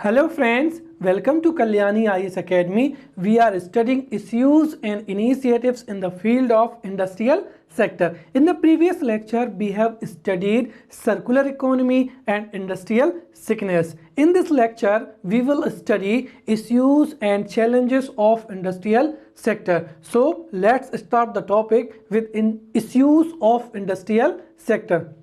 Hello friends, welcome to Kalyani IS Academy. We are studying issues and initiatives in the field of industrial sector. In the previous lecture, we have studied circular economy and industrial sickness. In this lecture, we will study issues and challenges of industrial sector. So let's start the topic with issues of industrial sector.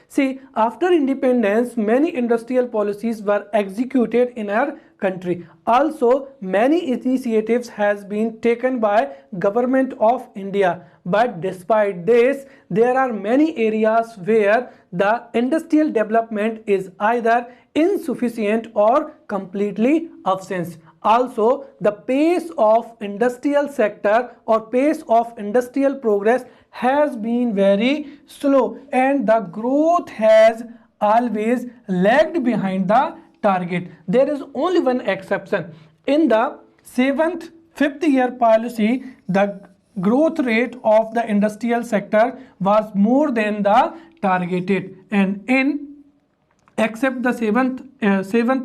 See, after independence, many industrial policies were executed in our country. Also, many initiatives has been taken by Government of India. But despite this, there are many areas where the industrial development is either insufficient or completely absent. Also, the pace of industrial sector or pace of industrial progress has been very slow, and the growth has always lagged behind the target. There is only one exception. In the 7th, 5th year policy, the growth rate of the industrial sector was more than the targeted, and in except the seventh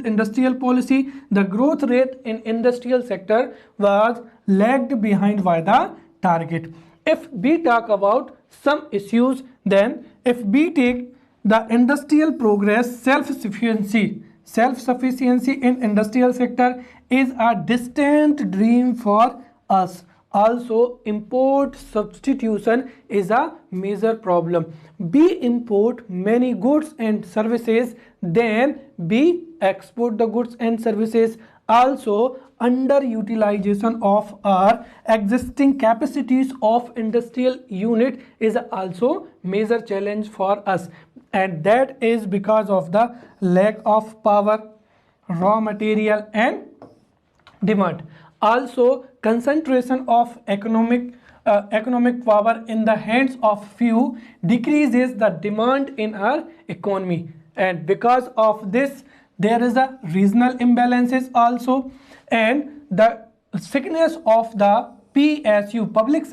industrial policy, the growth rate in industrial sector was lagged behind by the target. If we talk about some issues, then if we take the industrial progress, self-sufficiency in industrial sector is a distant dream for us. Also, import substitution is a major problem. We import many goods and services, then we export the goods and services. Also, underutilization of our existing capacities of industrial unit is also major challenge for us, and that is because of the lack of power, raw material and demand. Also, concentration of economic power in the hands of few decreases the demand in our economy, and because of this there is a regional imbalances also, and the sickness of the PSU, public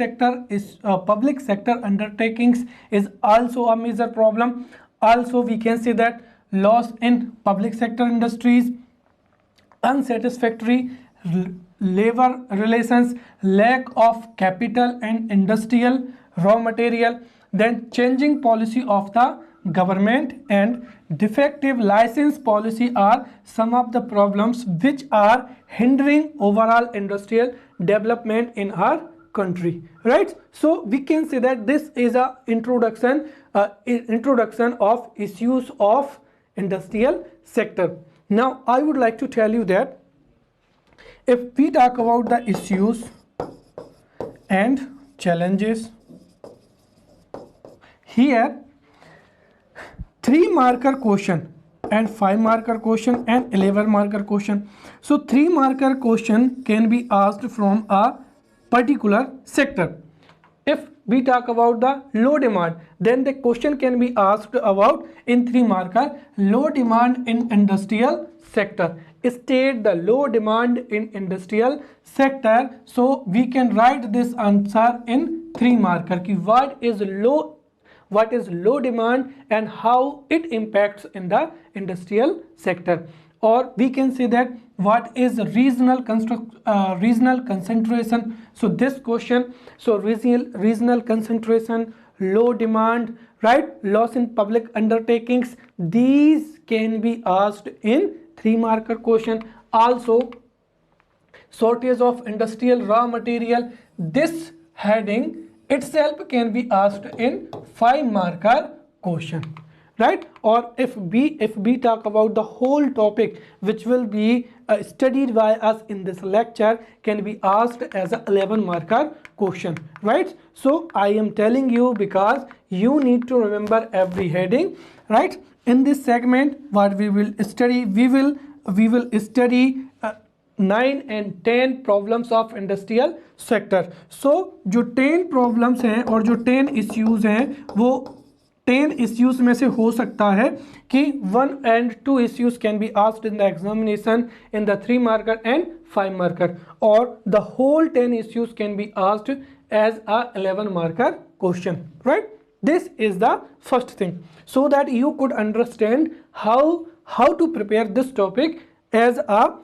sector undertakings, is also a major problem. Also, we can say that loss in public sector industries, unsatisfactory labor relations, lack of capital and industrial raw material, then changing policy of the government and defective license policy are some of the problems which are hindering overall industrial development in our country, right? So we can say that this is a introduction of issues of industrial sector. Now I would like to tell you that if we talk about the issues and challenges, here 3-marker question and 5-marker question and 11-marker question. So 3-marker question can be asked from a particular sector. If we talk about the low demand, then the question can be asked about in 3-marker, low demand in industrial sector. State the low demand in industrial sector. So we can write this answer in 3-marker. What is low demand and how it impacts in the industrial sector. Or we can say that what is regional concentration. So this question, so regional concentration, low demand, right, loss in public undertakings, these can be asked in 3-marker question. Also, shortage of industrial raw material, this heading itself can be asked in 5-marker question, right? Or if we talk about the whole topic which will be studied by us in this lecture, can be asked as a 11-marker question, right? So I am telling you because you need to remember every heading, right? In this segment, what we will study, we will study 9 and 10 problems of industrial sector. So जो 10 problems हैं और जो 10 issues हैं वो 10 issues में से हो सकता है कि 1 and 2 issues can be asked in the examination in the 3-marker and 5-marker, or the whole 10 issues can be asked as a 11-marker question, right? This is the first thing, so that you could understand how to prepare this topic as a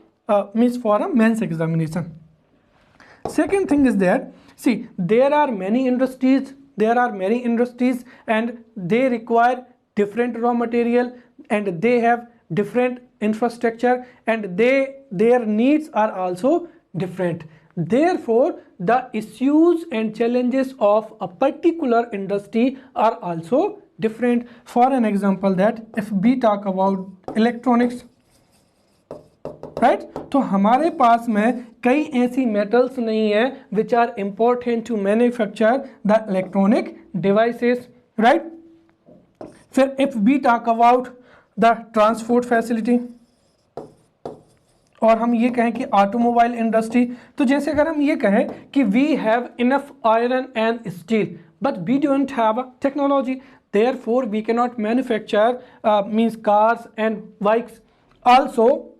means for a men's examination. Second thing is that, see, there are many industries and they require different raw material and they have different infrastructure and their needs are also different. Therefore, the issues and challenges of a particular industry are also different. For an example, that if we talk about electronics, right तो हमारे पास में कई ऐसी metals नहीं है which are important to manufacture the electronic devices, right. फिर if we talk about the transport facility और हम ये कहें कि ऑटोमोबाइल इंडस्ट्री, तो जैसे अगर हम ये कहें कि we have enough iron and steel but we don't have technology, therefore we can not manufacture means cars and bikes. Also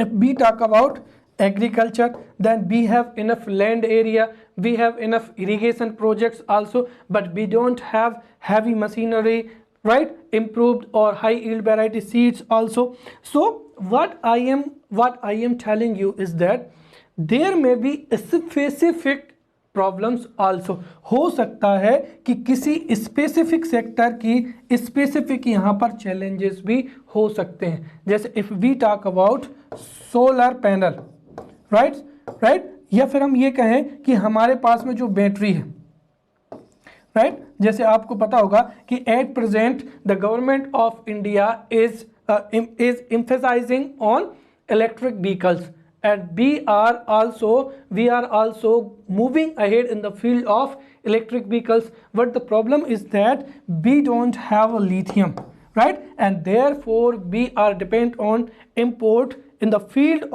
if we talk about agriculture, then we have enough land area, we have enough irrigation projects also, but we don't have heavy machinery, right, improved or high yield variety seeds also. So what I am telling you is that there may be a specific problems also. हो सकता है कि किसी specific sector की specific यहाँ पर challenges भी हो सकते हैं. जैसे if we talk about solar panel, right, या फिर हम ये कहें कि हमारे पास में जो बैटरी है, राइट, जैसे आपको पता होगा कि at present the government of India is emphasizing on electric vehicles and we are also moving ahead in the field of electric vehicles, but the problem is that we don't have a lithium, right, and therefore we are dependent on import in the field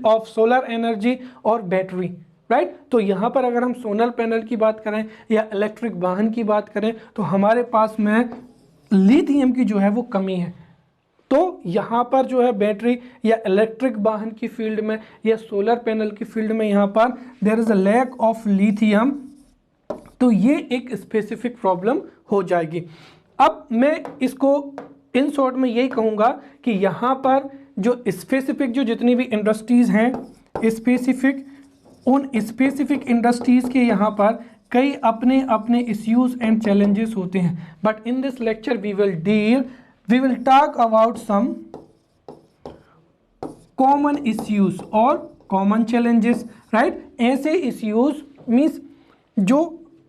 of solar energy or battery, right. तो यहाँ पर अगर हम solar panel की बात करें या electric वाहन की बात करें तो हमारे पास में लिथियम की जो है वो कमी है. तो यहाँ पर जो है बैटरी या इलेक्ट्रिक वाहन की फील्ड में या सोलर पैनल की फील्ड में यहाँ पर there is a lack of lithium, तो ये एक स्पेसिफिक प्रॉब्लम हो जाएगी. अब मैं इसको इन शॉर्ट में यही कहूँगा कि यहाँ पर जो स्पेसिफिक जो जितनी भी इंडस्ट्रीज़ हैं उन स्पेसिफिक इंडस्ट्रीज़ के यहाँ पर कई अपने अपने इश्यूज एंड चैलेंजेस होते हैं. But in this lecture we will talk about some common issues or common challenges, right. ऐसे issues means जो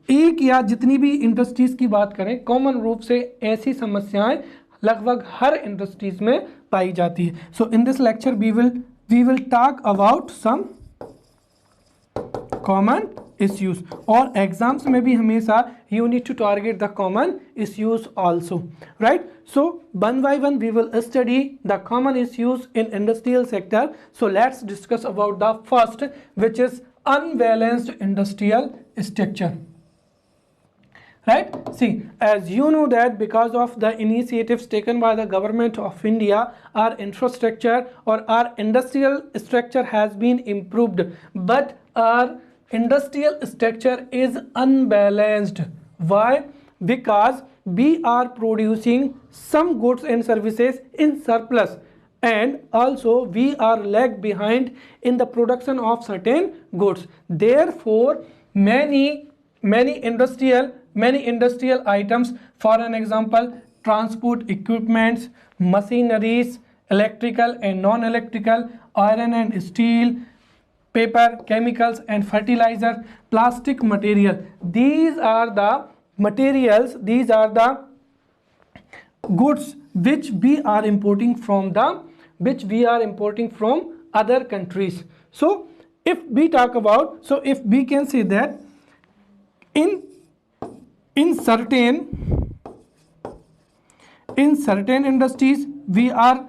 एक या जितनी भी इंडस्ट्रीज की बात करें कॉमन रूप से ऐसी समस्याएं लगभग हर इंडस्ट्रीज में पाई जाती है. So in this lecture we will talk about some common issues, और एग्जाम्स में भी हमेशा you need to target the common issues also, right. So one by one we will study the common issues in industrial sector. So let's discuss about the first, which is unbalanced industrial structure, right. See, as you know that because of the initiatives taken by the government of India, our infrastructure or our industrial structure has been improved, but our industrial structure is unbalanced. Why? Because we are producing some goods and services in surplus and also we are lag behind in the production of certain goods. Therefore many industrial items, for an example transport equipments, machineries, electrical and non-electrical, iron and steel, paper, chemicals and fertilizer, plastic material, these are the materials, these are the goods which we are importing from other countries. So if we talk about, so if we can say that in certain industries we are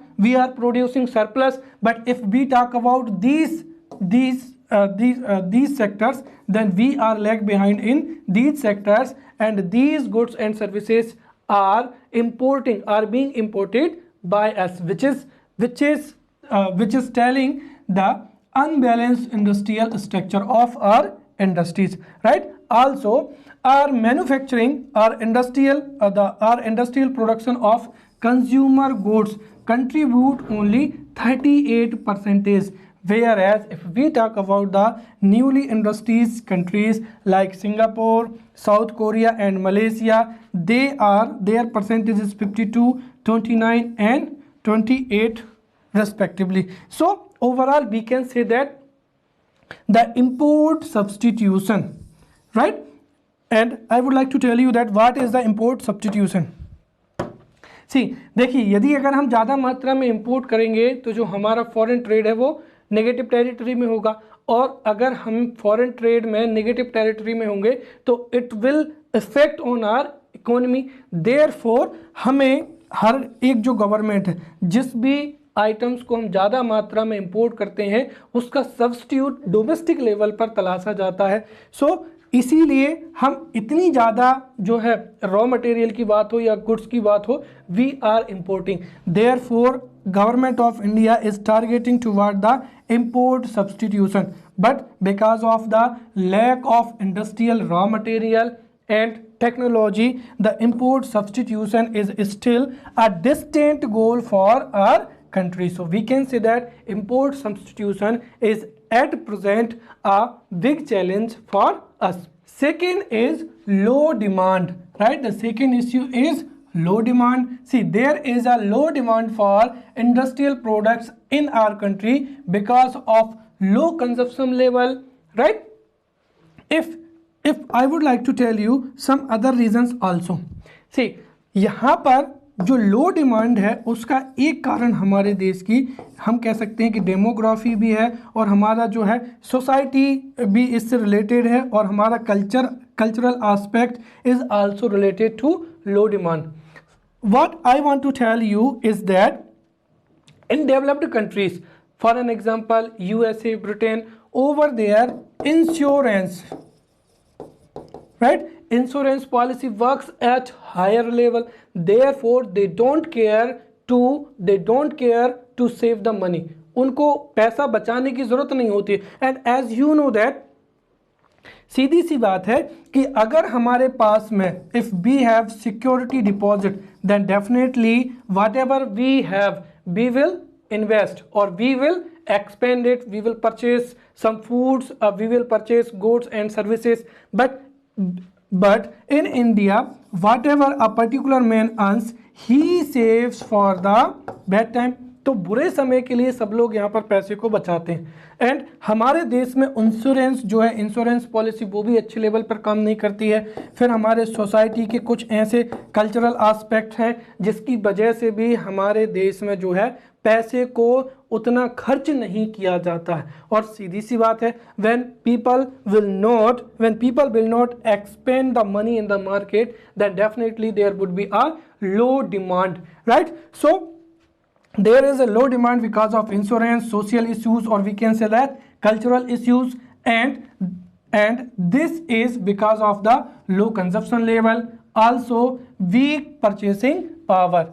producing surplus, but if we talk about these sectors, then we are lag behind in these sectors, and these goods and services are being imported by us, which is telling the unbalanced industrial structure of our industries, right. Also our manufacturing, our industrial production of consumer goods, contribute only 38%. Whereas if we talk about the newly industrialized countries like Singapore, South Korea and Malaysia, their percentage is 52, 29 and 28 respectively. So overall we can say that the import substitution, right? And I would like to tell you that what is the import substitution. सी देखिए, यदि अगर हम ज़्यादा मात्रा में import करेंगे तो जो हमारा फॉरेन ट्रेड है वो नेगेटिव टेरिटरी में होगा, और अगर हम फॉरेन ट्रेड में नेगेटिव टेरिटरी में होंगे तो it will effect on our economy. Therefore हमें हर एक जो गवर्नमेंट है, जिस भी आइटम्स को हम ज़्यादा मात्रा में इंपोर्ट करते हैं उसका सब्स्टिट्यूट डोमेस्टिक लेवल पर तलाशा जाता है। सो इसीलिए हम इतनी ज़्यादा जो है रॉ मटेरियल की बात हो या गुड्स की बात हो, we are importing. Therefore government of India is targeting toward the import substitution, but because of the lack of industrial raw material and technology, the import substitution is still a distant goal for our country. So we can say that import substitution is at present a big challenge for us. Second is low demand, right? The second issue is low demand. See, there is a low demand for industrial products in our country because of low consumption level, right? If I would like to tell you some other reasons also. See, यहाँ पर जो लो demand है उसका एक कारण हमारे देश की हम कह सकते हैं कि डेमोग्राफी भी है, और हमारा जो है सोसाइटी भी इससे रिलेटेड है, और हमारा cultural aspect is also related to low demand. What I want to tell you is that in developed countries, for an example USA, Britain, over there insurance, right, insurance policy works at higher level. Therefore they don't care to save the money. उनको पैसा बचाने की जरूरत नहीं होती। and as you know that सीधी सी बात है कि अगर हमारे पास में if we have security deposit, then definitely whatever we have we will invest और we will expand it, we will purchase some foods, we will purchase goods and services. But in India, whatever a particular man earns, he saves for the bad time. तो बुरे समय के लिए सब लोग यहाँ पर पैसे को बचाते हैं। एंड हमारे देश में इंश्योरेंस जो है, इंश्योरेंस पॉलिसी वो भी अच्छे लेवल पर काम नहीं करती है। फिर हमारे सोसाइटी के कुछ ऐसे कल्चरल एस्पेक्ट हैं जिसकी वजह से भी हमारे देश में जो है पैसे को उतना खर्च नहीं किया जाता है। और सीधी सी बात है, when people will not expend the money in the market, then definitely there would be a low demand, right? So there is a low demand because of insurance, social issues, or we can say that cultural issues, and this is because of the low consumption level, also weak purchasing power,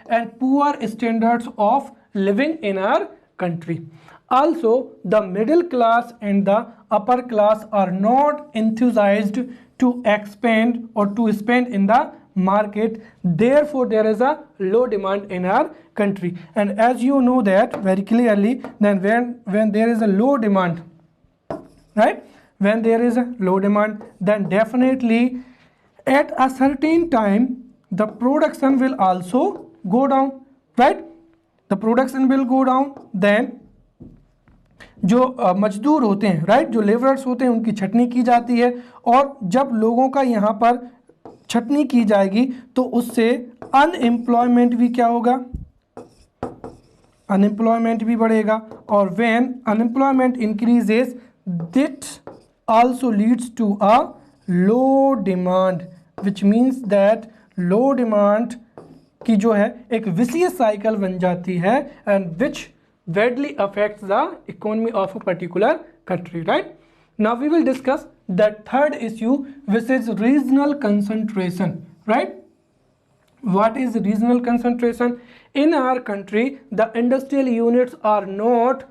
and poor standards of living in our country. Also the middle class and the upper class are not enthusiased to expand or to spend in the market. Therefore there is a low demand in our country. And as you know that very clearly, then when there is a low demand, right, when there is a low demand, then definitely at a certain time the production will also go down, right? The production will go down, then जो मजदूर होते हैं, right, जो labourers होते हैं उनकी छटनी की जाती है, और जब लोगों का यहाँ पर छटनी की जाएगी तो उससे अनएम्प्लॉयमेंट भी क्या होगा, अनएम्प्लॉयमेंट भी बढ़ेगा, और when unemployment increases that also leads to a low demand, which means that low demand की जो है एक विशियस साइकिल बन जाती है, and which badly affects the economy of a particular country, right? Now we will discuss the third issue, which is regional concentration, right? What is regional concentration? In our country, the industrial units are not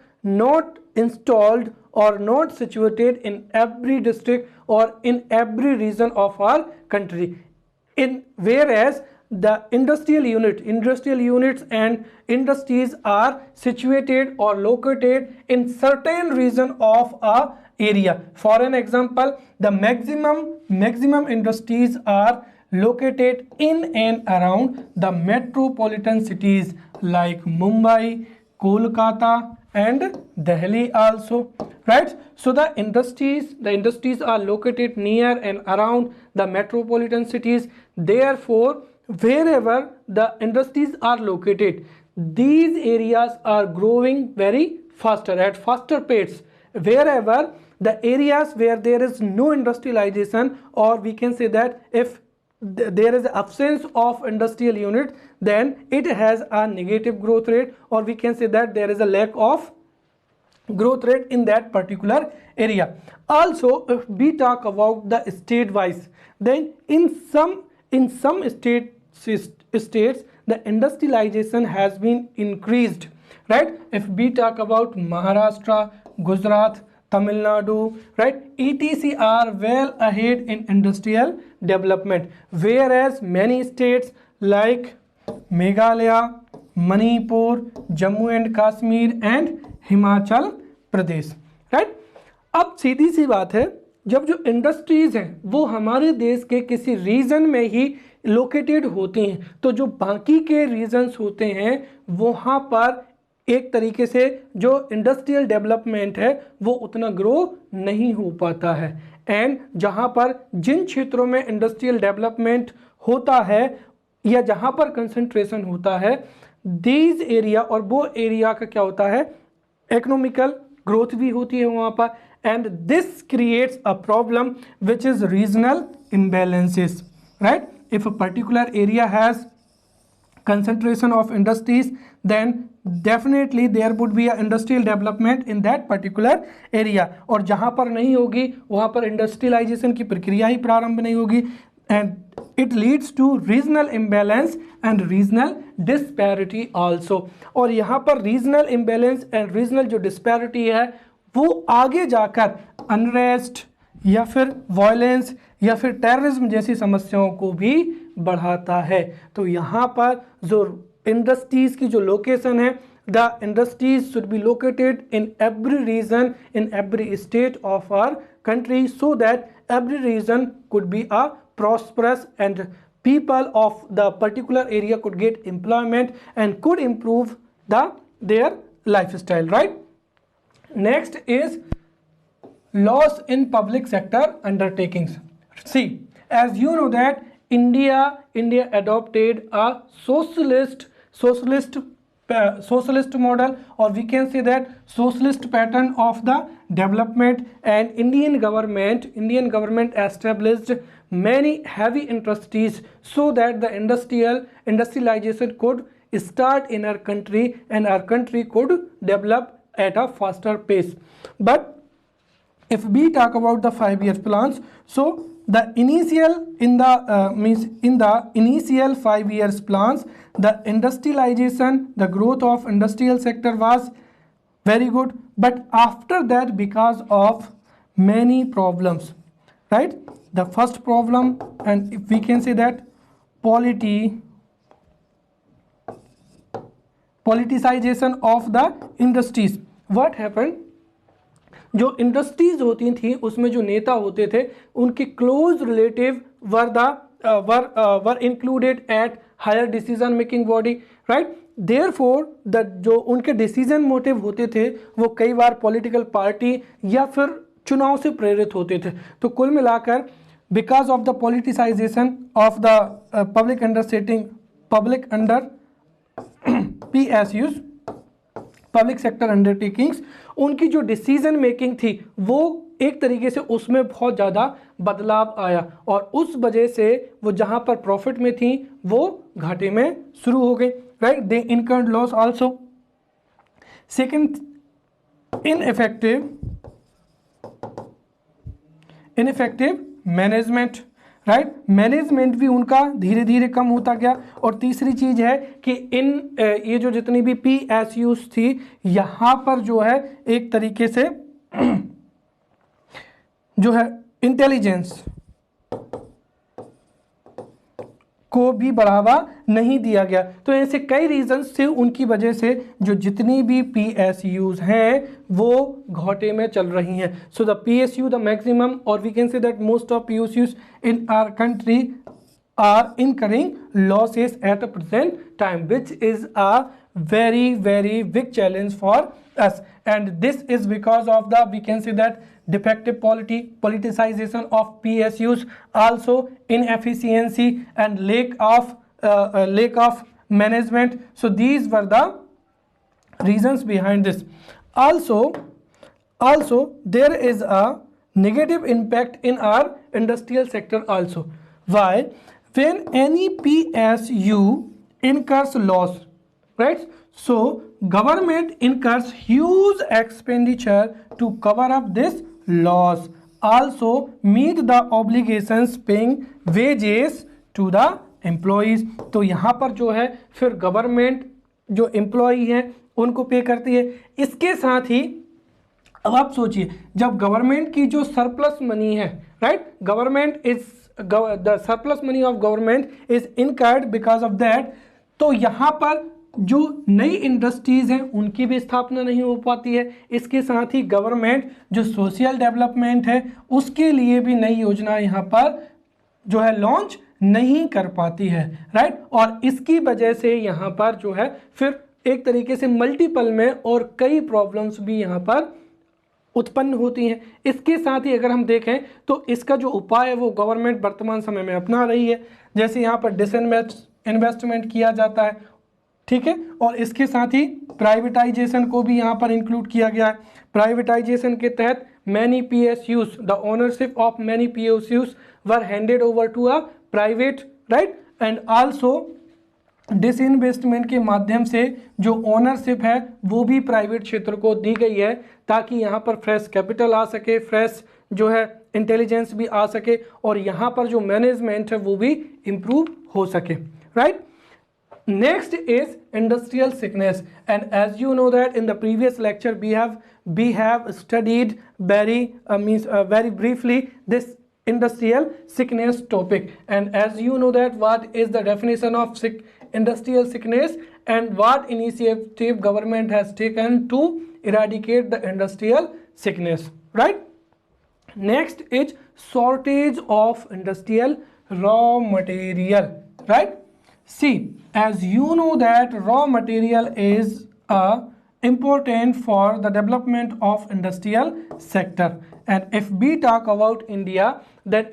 installed or not situated in every district or in every region of our country. Whereas the industrial units and industries are situated or located in certain region of a area. For an example, the maximum industries are located in and around the metropolitan cities like Mumbai, Kolkata and Delhi also, right? So the industries are located near and around the metropolitan cities. Therefore, wherever the industries are located, these areas are growing very faster, at faster pace. Wherever the areas where there is no industrialization, or we can say that if there is absence of industrial unit, then it has a negative growth rate, or we can say that there is a lack of growth rate in that particular area. Also, if we talk about the state wise, then in some states the industrialization has been increased, right? If we talk about Maharashtra, Gujarat, Tamil Nadu, right, etc. are well ahead in industrial development, whereas many states like Meghalaya, Manipur, Jammu and Kashmir and Himachal Pradesh, right. अब सीधी सी बात है, जब जो industries हैं वो हमारे देश के किसी रीजन में ही लोकेटेड होती हैं, तो जो बाकी के रीजन्स होते हैं वहाँ पर एक तरीके से जो इंडस्ट्रियल डेवलपमेंट है वो उतना ग्रो नहीं हो पाता है। एंड जहाँ पर जिन क्षेत्रों में इंडस्ट्रियल डेवलपमेंट होता है या जहाँ पर कंसंट्रेशन होता है, दीज एरिया, और वो एरिया का क्या होता है, इकोनॉमिकल ग्रोथ भी होती है वहाँ पर। And this creates a problem which is regional imbalances, right. If a particular area has concentration of industries, then definitely there would be a industrial development in that particular area, और जहाँ पर नहीं होगी वहाँ पर इंडस्ट्रियलाइजेशन की प्रक्रिया ही प्रारंभ नहीं होगी, and it leads to regional imbalance and regional disparity also। और यहाँ पर regional imbalance and regional जो disparity है वो आगे जाकर unrest या फिर वायलेंस या फिर टेररिज्म जैसी समस्याओं को भी बढ़ाता है। तो यहाँ पर जो इंडस्ट्रीज की जो लोकेशन है, the industries should be located in every region, in every state of our country, so that every region could be a prosperous and people of the particular area could get employment and could improve their lifestyle, right? Next is loss in public sector undertakings. See, as you know that India adopted a socialist model, or we can say that socialist pattern of the development, and Indian government established many heavy industries so that the industrialization could start in our country and our country could develop at a faster pace. But if we talk about the 5-year plans, so the initial in the initial 5 years plans, the industrialization, the growth of industrial sector was very good, but after that, because of many problems, right? The first problem, and if we can say that politicization of the industries. What happened? जो industries होती थी उसमें जो नेता होते थे उनके close relative were included at higher decision making body, right. Therefore the जो उनके डिसीजन मोटिव होते थे वो कई बार पॉलिटिकल पार्टी या फिर चुनाव से प्रेरित होते थे। तो कुल मिलाकर because of the politicisation of the public under PSUs, public sector undertakings, उनकी जो डिसीजन मेकिंग थी वो एक तरीके से उसमें बहुत ज़्यादा बदलाव आया, और उस वजह से वो जहाँ पर प्रॉफिट में थी वो घाटे में शुरू हो गई, right. They incurred loss also. Second, ineffective management, right. Management भी उनका धीरे धीरे कम होता गया। और तीसरी चीज़ है कि ये जो जितनी भी PSUs थी यहाँ पर जो है एक तरीके से जो है इंटेलिजेंस, को भी बढ़ावा नहीं दिया गया। तो ऐसे कई रीजंस से उनकी वजह से जो जितनी भी PSUs हैं वो घाटे में चल रही हैं। So the PSU the maximum और we can say that most of PSUs in our country are incurring losses at a present time, which is a very big challenge for us, and this is because of the we can say that defective politicization of PSUs, also inefficiency and lack of management. So these were the reasons behind this. Also there is a negative impact in our industrial sector also. Why? When any PSU incurs loss, right? So government incurs huge expenditure to cover up this loss. Also meet the obligations paying wages to the employees. तो यहाँ पर जो है फिर government जो employee हैं उनको पे करती है। इसके साथ ही अब आप सोचिए, जब गवर्नमेंट की जो सरप्लस मनी है, right, government is the surplus money of government is incurred because of that, तो यहाँ पर जो नई इंडस्ट्रीज हैं उनकी भी स्थापना नहीं हो पाती है। इसके साथ ही गवर्नमेंट जो सोशल डेवलपमेंट है उसके लिए भी नई योजना यहाँ पर जो है लॉन्च नहीं कर पाती है, राइट। और इसकी वजह से यहाँ पर जो है फिर एक तरीके से मल्टीपल में और कई प्रॉब्लम्स भी यहाँ पर उत्पन्न होती हैं। इसके साथ ही अगर हम देखें तो इसका जो उपाय है वो गवर्नमेंट वर्तमान समय में अपना रही है। जैसे यहाँ पर डिसइन्वेस्टमेंट किया जाता है, ठीक है, और इसके साथ ही प्राइवेटाइजेशन को भी यहाँ पर इंक्लूड किया गया है। प्राइवेटाइजेशन के तहत many PSUs, the ownership of many PSUs were handed over to a private, right, and also disinvestment के माध्यम से जो ओनरशिप है वो भी प्राइवेट क्षेत्र को दी गई है, ताकि यहाँ पर फ्रेश कैपिटल आ सके, फ्रेश जो है इंटेलिजेंस भी आ सके और यहाँ पर जो मैनेजमेंट है वो भी इम्प्रूव हो सके, right. Next is industrial sickness, and as you know that in the previous lecture we have studied very briefly this industrial sickness topic, and as you know that what is the definition of industrial sickness and what initiative government has taken to eradicate the industrial sickness, right. Next is shortage of industrial raw material, right. See, as you know that raw material is important for the development of industrial sector, and if we talk about India, then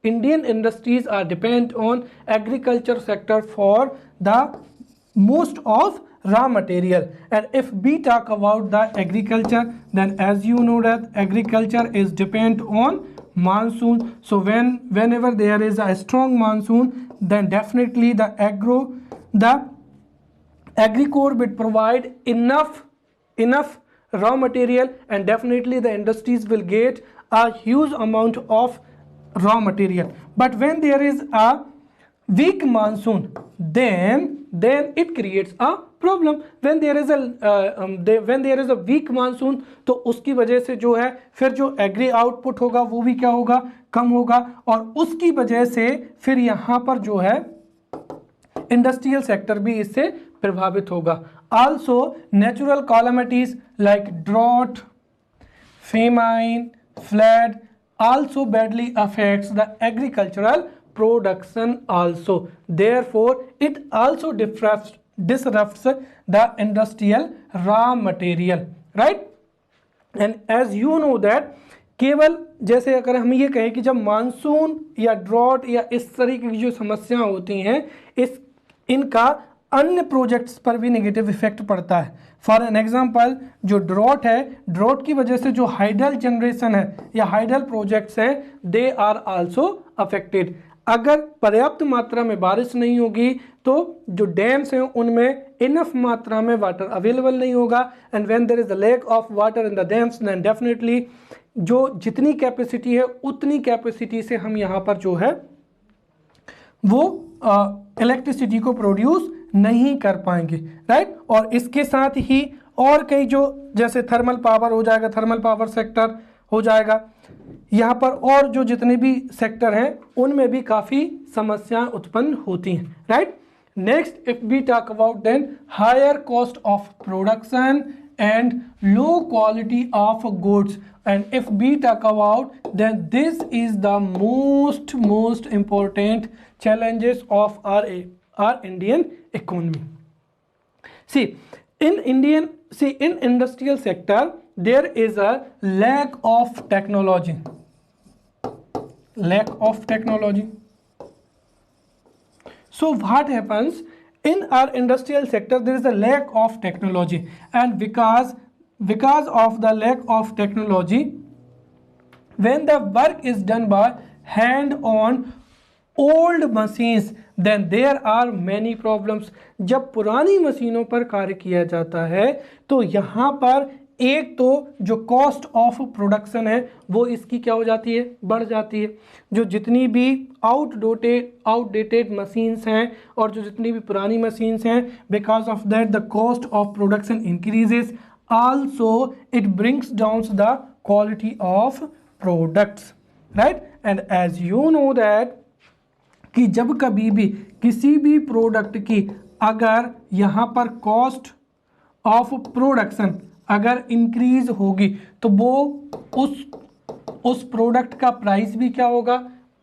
Indian industries are dependent on agriculture sector for the most of raw material. And if we talk about the agriculture, then as you know that agriculture is dependent on monsoon. So whenever there is a strong monsoon, then definitely the Agricore will provide enough raw material, and definitely the industries will get a huge amount of raw material. But when there is a weak monsoon, then it creates a problem. When there is a weak monsoon, तो उसकी वजह से जो है फिर जो agree output होगा वो भी क्या होगा, कम होगा, और उसकी वजह से फिर यहाँ पर जो है इंडस्ट्रियल सेक्टर भी इससे प्रभावित होगा। Also natural calamities like drought, famine, flood also badly affects the agricultural production also. Therefore it also disrupts the industrial raw material, right. And as you know that केवल जैसे अगर हम ये कहें कि जब मानसून या ड्रॉट या इस तरीके की जो समस्याएं होती हैं इनका अन्य प्रोजेक्ट्स पर भी नेगेटिव इफेक्ट पड़ता है। फॉर एन एग्जांपल जो ड्रॉट है, ड्रॉट की वजह से जो हाइडल जनरेशन है या हाइडल प्रोजेक्ट्स हैं दे आर आल्सो अफेक्टेड। अगर पर्याप्त मात्रा में बारिश नहीं होगी तो जो डैम्स हैं उनमें इनफ मात्रा में वाटर अवेलेबल नहीं होगा, and when there is a lack of water in the dams then definitely जो जितनी कैपेसिटी है उतनी कैपेसिटी से हम यहाँ पर जो है वो इलेक्ट्रिसिटी को प्रोड्यूस नहीं कर पाएंगे, राइट। और इसके साथ ही और कई जो जैसे थर्मल पावर हो जाएगा, थर्मल पावर सेक्टर हो जाएगा। यहाँ पर और जो जितने भी सेक्टर हैं उनमें भी काफ़ी समस्याएं उत्पन्न होती हैं, right. Next if we talk about then higher cost of production and low quality of goods, and if we talk about then this is the most important challenges of our Indian economy. See in industrial sector there is a lack of technology. So what happens in our industrial sector? There is a lack of technology, and because of the lack of technology, when the work is done by hand on old machines, then there are many problems. जब पुरानी मशीनों पर कार्य किया जाता है तो यहाँ पर एक तो जो कॉस्ट ऑफ प्रोडक्शन है वो इसकी क्या हो जाती है, बढ़ जाती है। जो जितनी भी आउटडेटेड मशीन्स हैं और जो जितनी भी पुरानी मशीन्स हैं, because of that the cost of production increases, also it brings down the quality of products, right? And as you know that कि जब कभी भी किसी भी प्रोडक्ट की अगर यहाँ पर कॉस्ट ऑफ प्रोडक्शन अगर इंक्रीज होगी तो वो उस प्रोडक्ट का प्राइस भी क्या होगा,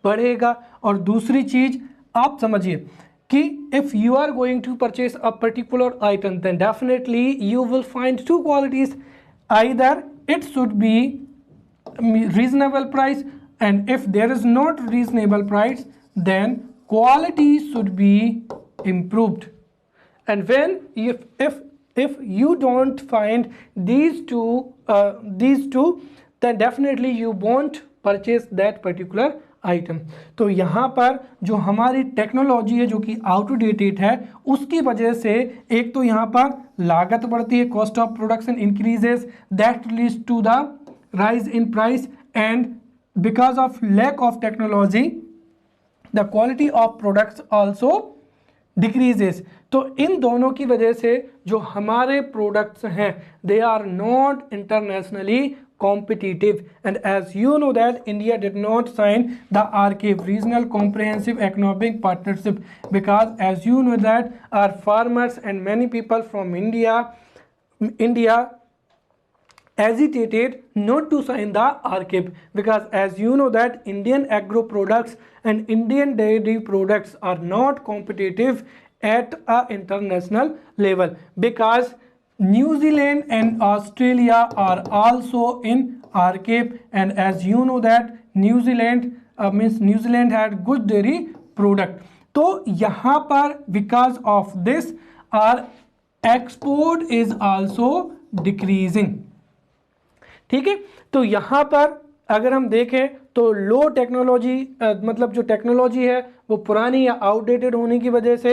बढ़ेगा। और दूसरी चीज आप समझिए कि if you are going to purchase a particular item then definitely you will find two qualities, either it should be reasonable price, and if there is not reasonable price then quality should be improved. And when if you don't find these two then definitely you won't purchase that particular item. तो यहाँ पर जो हमारी technology है जो कि outdated है उसकी वजह से एक तो यहाँ पर लागत बढ़ती है, cost of production increases, that leads to the rise in price, and because of lack of technology the quality of products also decreases. तो इन दोनों की वजह से जो हमारे प्रोडक्ट्स हैं they are not internationally competitive. And as you know that India did not sign the RCEP, Regional Comprehensive Economic Partnership, because as you know that our farmers and many people from India hesitated not to sign the RCEP, because as you know that Indian agro products and Indian dairy products are not competitive at a international level, because New Zealand and Australia are also in RCEP, and as you know that New Zealand had good dairy product. तो यहाँ पर because of this our export is also decreasing, ठीक है। तो यहाँ पर अगर हम देखें तो लो टेक्नोलॉजी मतलब जो टेक्नोलॉजी है वो पुरानी या आउटडेटेड होने की वजह से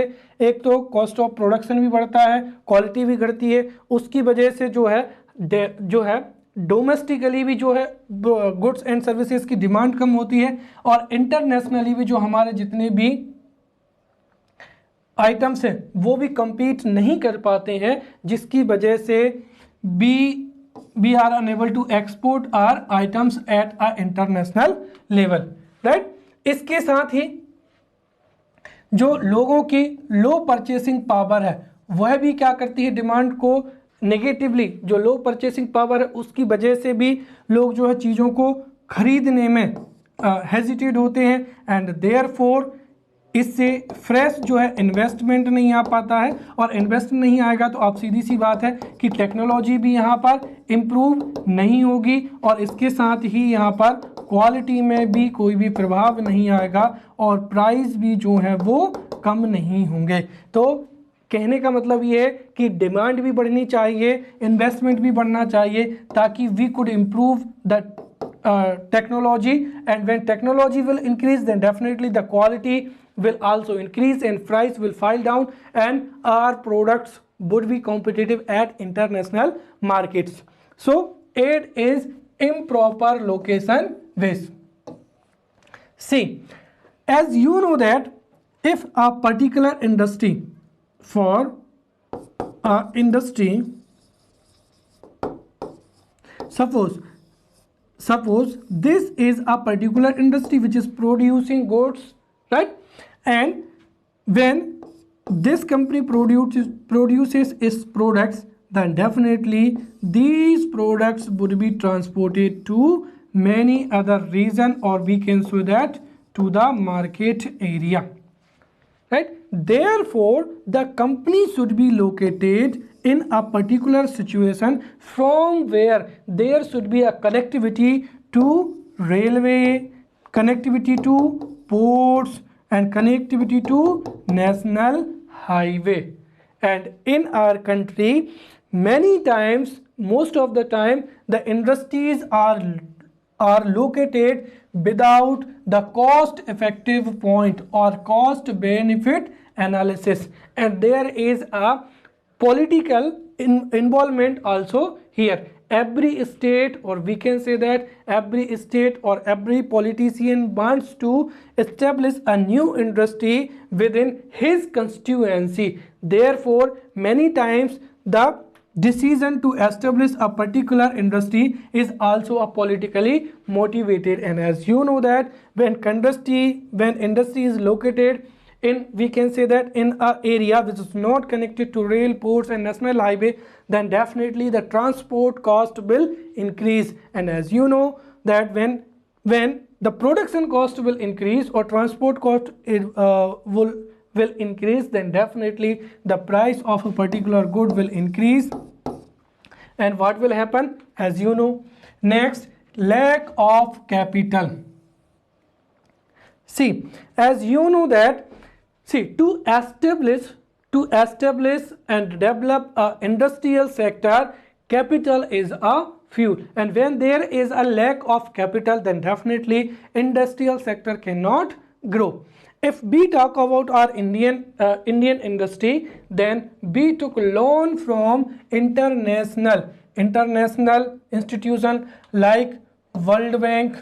एक तो कॉस्ट ऑफ प्रोडक्शन भी बढ़ता है, क्वालिटी भी घटती है, उसकी वजह से जो है डोमेस्टिकली भी जो है गुड्स एंड सर्विसेज की डिमांड कम होती है, और इंटरनेशनली भी जो हमारे जितने भी आइटम्स हैं वो भी compete नहीं कर पाते हैं, जिसकी वजह से we are unable to export our items at a international level, right? इसके साथ ही जो लोगों की लो परचेसिंग पावर है वह भी क्या करती है, डिमांड को नेगेटिवली, जो लो परचेसिंग पावर है उसकी वजह से भी लोग जो है चीज़ों को खरीदने में हेजिटेट होते हैं, एंड देयरफॉर इससे फ्रेश जो है इन्वेस्टमेंट नहीं आ पाता है, और इन्वेस्ट नहीं आएगा तो आप सीधी सी बात है कि टेक्नोलॉजी भी यहाँ पर इम्प्रूव नहीं होगी, और इसके साथ ही यहाँ पर क्वालिटी में भी कोई भी प्रभाव नहीं आएगा, और प्राइस भी जो है वो कम नहीं होंगे। तो कहने का मतलब ये है कि डिमांड भी बढ़नी चाहिए, इन्वेस्टमेंट भी बढ़ना चाहिए, ताकि we could improve the technology, and when technology will increase then definitely the quality will also increase and price will fall down, and our products would be competitive at international markets. So it is improper location waste. See, as you know that if a particular industry, for a industry, suppose suppose this is a particular industry which is producing goods, right? And when this company produces its products, then definitely these products would be transported to many other region, or we can say that to the market area, right? Therefore the company should be located in a particular situation from where there should be a connectivity to railway, connectivity to ports, and connectivity to national highway. And in our country, many times, most of the time, the industries are located without the cost effective point or cost benefit analysis, and there is a political involvement also here. Every state, or we can say that every state or every politician wants to establish a new industry within his constituency. Therefore many times the decision to establish a particular industry is also a politically motivated. And as you know that when industry is located in, we can say that in a area which is not connected to rail, ports and national highway, then definitely the transport cost will increase. And as you know that when the production cost will increase or transport cost will increase, then definitely the price of a particular good will increase. And what will happen, as you know? Next, lack of capital. See, as you know that, see, to establish and develop a industrial sector, capital is a fuel, and when there is a lack of capital, then definitely industrial sector cannot grow. If we talk about our Indian industry, then we took loan from international institution like World Bank,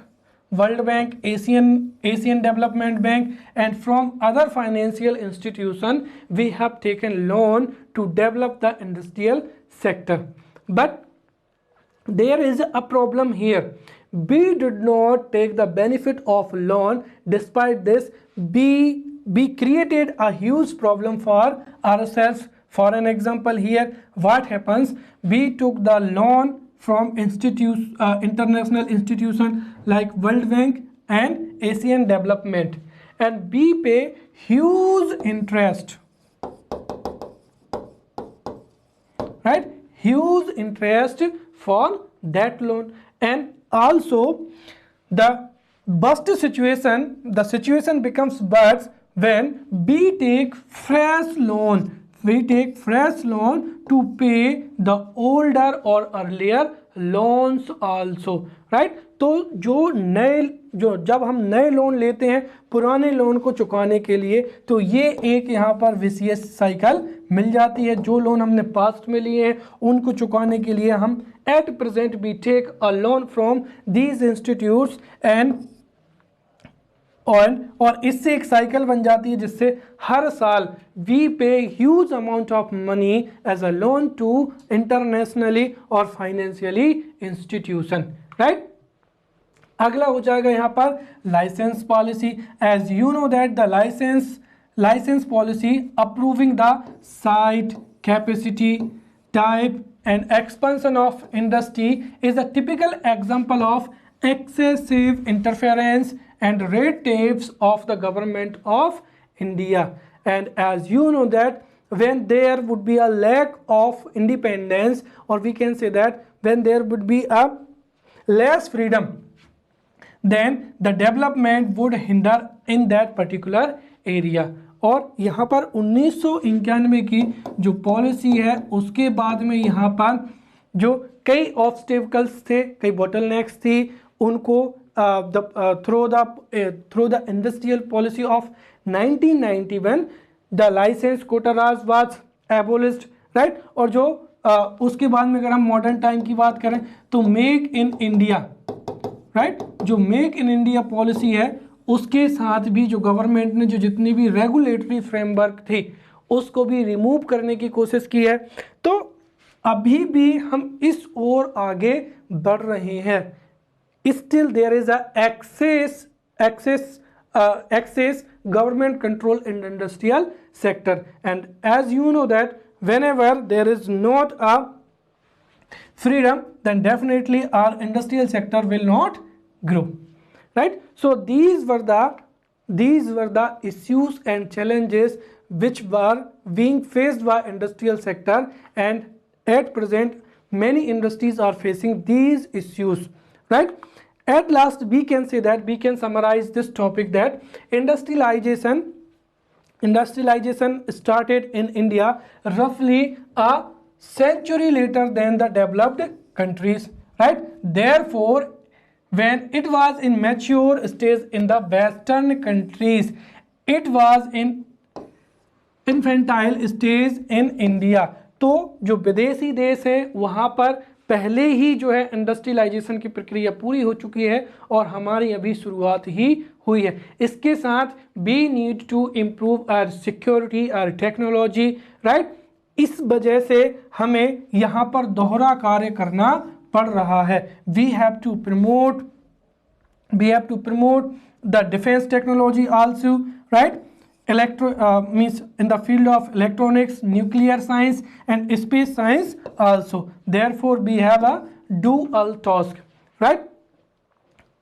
Asian Development Bank, and from other financial institution we have taken loan to develop the industrial sector. But there is a problem here. We did not take the benefit of loan. Despite this, we created a huge problem for ourselves. For an example here, what happens? We took the loan from international institution like World Bank and Asian Development, and we pay huge interest, right? Huge interest for that loan. And also the situation becomes worse when we take fresh loan to pay the older or earlier loans also, right? तो जब हम नए loan लेते हैं पुराने loan को चुकाने के लिए, तो ये एक यहाँ पर विशियस साइकिल मिल जाती है। जो लोन हमने पास्ट में लिए हैं उनको चुकाने के लिए हम at present we take a loan from these institutes and और इससे एक साइकिल बन जाती है जिससे हर साल we pay huge amount of money as a loan to internationally और फाइनेंशियली इंस्टीट्यूशन, राइट। अगला हो जाएगा यहाँ पर licence policy. As you know that the licence policy approving the site, capacity, type and expansion of industry is a typical example of excessive interference and red tapes of the government of India. And as you know that when there would be a lack of independence, or we can say that when there would be a less freedom, then the development would hinder in that particular area. और यहाँ पर 1991 की जो policy है उसके बाद में यहाँ पर जो कई ऑब्स्टेकल्स थे, कई बॉटलनेक्स थी, उनको through the industrial policy of 1991 the licence quota Raj was abolished, right. और जो उसके बाद में अगर हम मॉडर्न टाइम की बात करें तो मेक इन इंडिया, राइट, जो मेक इन इंडिया पॉलिसी है उसके साथ भी जो गवर्नमेंट ने जो जितनी भी रेगुलेटरी फ्रेमवर्क थी उसको भी रिमूव करने की कोशिश की है। तो अभी भी हम इस ओर आगे बढ़ रहे हैं। still there is a excess government control in the industrial sector. And as you know that whenever there is not a freedom, then definitely our industrial sector will not grow, right? So these were the issues and challenges which were being faced by industrial sector, and at present many industries are facing these issues, right? At last we can say that we can summarize this topic that industrialization started in India roughly a century later than the developed countries, right? Therefore, when it was in mature stage in the western countries, it was in infantile stage in India. तो जो विदेशी देश है वहाँ पर पहले ही जो है इंडस्ट्रियलाइजेशन की प्रक्रिया पूरी हो चुकी है और हमारी अभी शुरुआत ही हुई है। इसके साथ we need to improve our security, our technology, right? इस वजह से हमें यहाँ पर दोहरा कार्य करना पड़ रहा है। We have to promote the defence technology also, right? Means in the field of electronics, nuclear science and space science also. Therefore we have a dual task, right?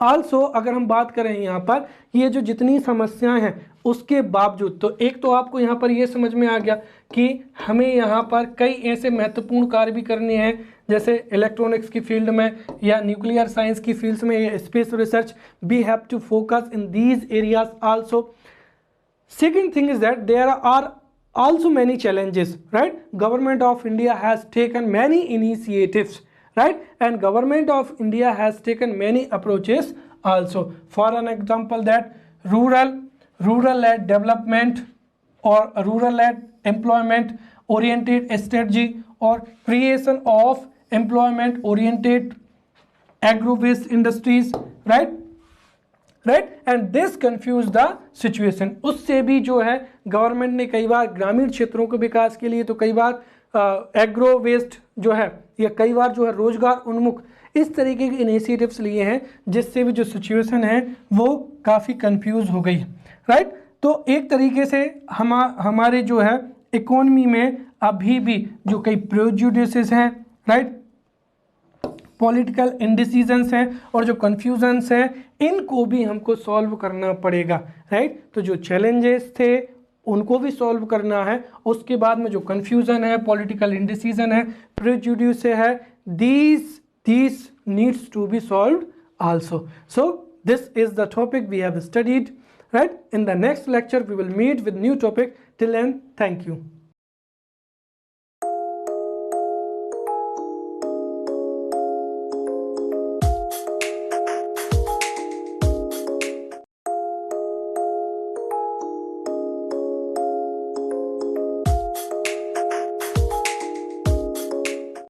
Also अगर हम बात करें यहाँ पर ये जो जितनी समस्याएं हैं उसके बावजूद, तो एक तो आपको यहाँ पर ये समझ में आ गया कि हमें यहाँ पर कई ऐसे महत्वपूर्ण कार्य भी करने हैं, जैसे इलेक्ट्रॉनिक्स की फील्ड में या न्यूक्लियर साइंस की फील्ड्स में या space research. We have to focus in these areas also. Second thing is that there are also many challenges, right? Government of India has taken many initiatives, right? And government of India has taken many approaches also. For an example, that rural-led development or rural-led employment oriented strategy or creation of employment oriented agro-based industries, right? And this confuse the situation. उससे भी जो है government ने कई बार ग्रामीण क्षेत्रों के विकास के लिए, तो कई बार एग्रो वेस्ट जो है या कई बार जो है रोजगार उन्मुख इस तरीके के इनिशिएटिव्स लिए हैं, जिससे भी जो सिचुएशन है वो काफ़ी कंफ्यूज हो गई है, राइट? तो एक तरीके से हमारे जो है इकोनॉमी में अभी भी जो कई प्रेजुडिसेस हैं, राइट, पॉलिटिकल इंडिसीजंस हैं और जो कन्फ्यूजन्स हैं, इनको भी हमको सॉल्व करना पड़ेगा, राइट? तो जो चैलेंजेस थे उनको भी सॉल्व करना है। उसके बाद में जो कन्फ्यूजन है, पॉलिटिकल इंडिसीजन है, प्रेजुडिस है, these needs to be solved also. So this is the topic we have studied, right? In the next lecture we will meet with new topic. Till then, thank you.